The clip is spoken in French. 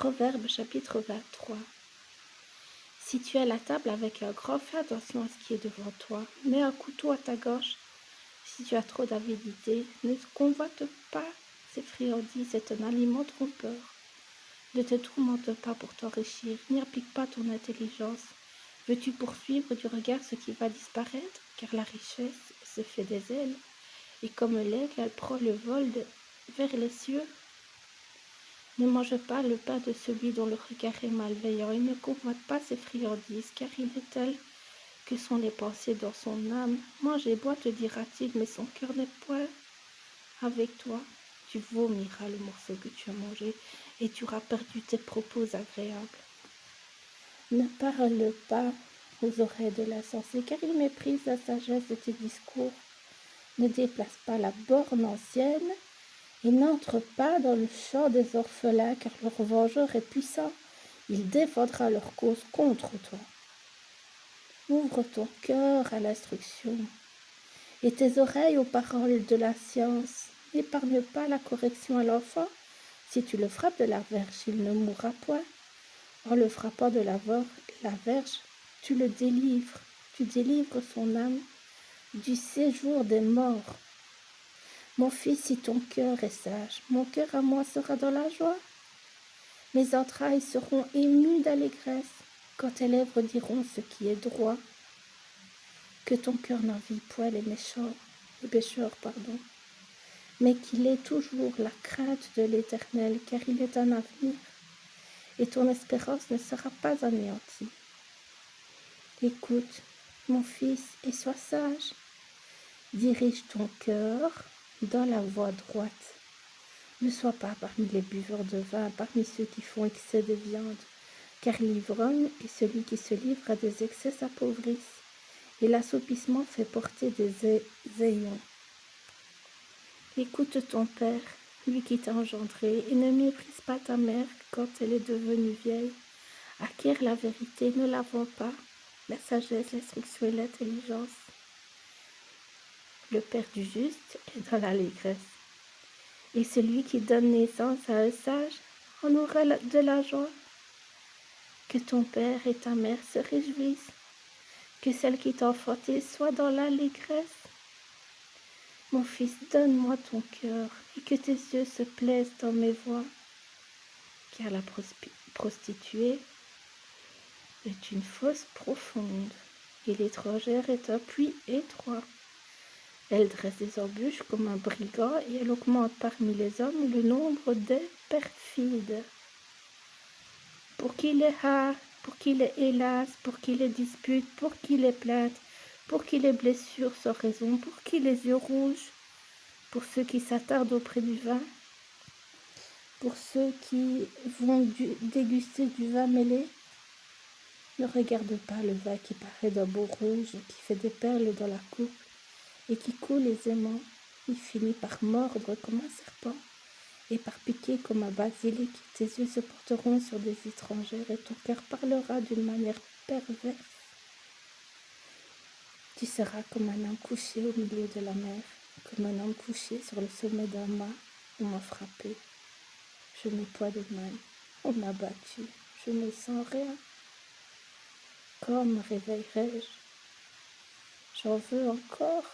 Proverbe chapitre 23. Si tu es à la table avec un grand, fais attention à ce qui est devant toi. Mets un couteau à ta gorge. Si tu as trop d'avidité, ne convoite pas ces friandises, c'est un aliment trompeur. Ne te tourmente pas pour t'enrichir, n'y applique pas ton intelligence. Veux-tu poursuivre du regard ce qui va disparaître? Car la richesse se fait des ailes, et comme l'aigle, elle prend le vol vers les cieux. Ne mange pas le pain de celui dont le regard est malveillant, et ne convoite pas ses friandises, car il est tel que sont les pensées dans son âme. Mange et bois, te dira-t-il, mais son cœur n'est point avec toi. Tu vomiras le morceau que tu as mangé, et tu auras perdu tes propos agréables. Ne parle pas aux oreilles de l'insensé, car il méprise la sagesse de tes discours. Ne déplace pas la borne ancienne, et n'entre pas dans le champ des orphelins, car leur vengeur est puissant. Il défendra leur cause contre toi. Ouvre ton cœur à l'instruction et tes oreilles aux paroles de la science. N'épargne pas la correction à l'enfant. Si tu le frappes de la verge, il ne mourra point. En le frappant de la verge, tu le délivres. Tu délivres son âme du séjour des morts. Mon fils, si ton cœur est sage, mon cœur à moi sera dans la joie. Mes entrailles seront émues d'allégresse quand tes lèvres diront ce qui est droit. Que ton cœur n'envie point les pécheurs, mais qu'il ait toujours la crainte de l'Éternel, car il est un avenir, et ton espérance ne sera pas anéantie. Écoute, mon fils, et sois sage. Dirige ton cœur dans la voie droite. Ne sois pas parmi les buveurs de vin, parmi ceux qui font excès de viande, car l'ivrogne et celui qui se livre à des excès s'appauvrissent, et l'assoupissement fait porter des ayons. Écoute ton père, lui qui t'a engendré, et ne méprise pas ta mère quand elle est devenue vieille. Acquiert la vérité, ne la vends pas, la sagesse, l'instruction et l'intelligence. Le père du juste est dans l'allégresse, et celui qui donne naissance à un sage en aura de la joie. Que ton père et ta mère se réjouissent, que celle qui t'a enfanté soit dans l'allégresse. Mon fils, donne-moi ton cœur, et que tes yeux se plaisent dans mes voies, car la prostituée est une fosse profonde, et l'étrangère est un puits étroit. Elle dresse des embûches comme un brigand, et elle augmente parmi les hommes le nombre des perfides. Pour qui les hâte, pour qui les hélas, pour qui les disputes, pour qui les plaintes, pour qui les blessures sans raison, pour qui les yeux rouges, pour ceux qui s'attardent auprès du vin, pour ceux qui vont déguster du vin mêlé. Ne regarde pas le vin qui paraît d'un beau rouge, qui fait des perles dans la coupe, et qui coule aisément. Il finit par mordre comme un serpent, et par piquer comme un basilic. Tes yeux se porteront sur des étrangères, et ton cœur parlera d'une manière perverse. Tu seras comme un homme couché au milieu de la mer, comme un homme couché sur le sommet d'un mât. On m'a frappé, je n'ai point de main. On m'a battu, je ne sens rien. Quand me réveillerai-je? J'en veux encore.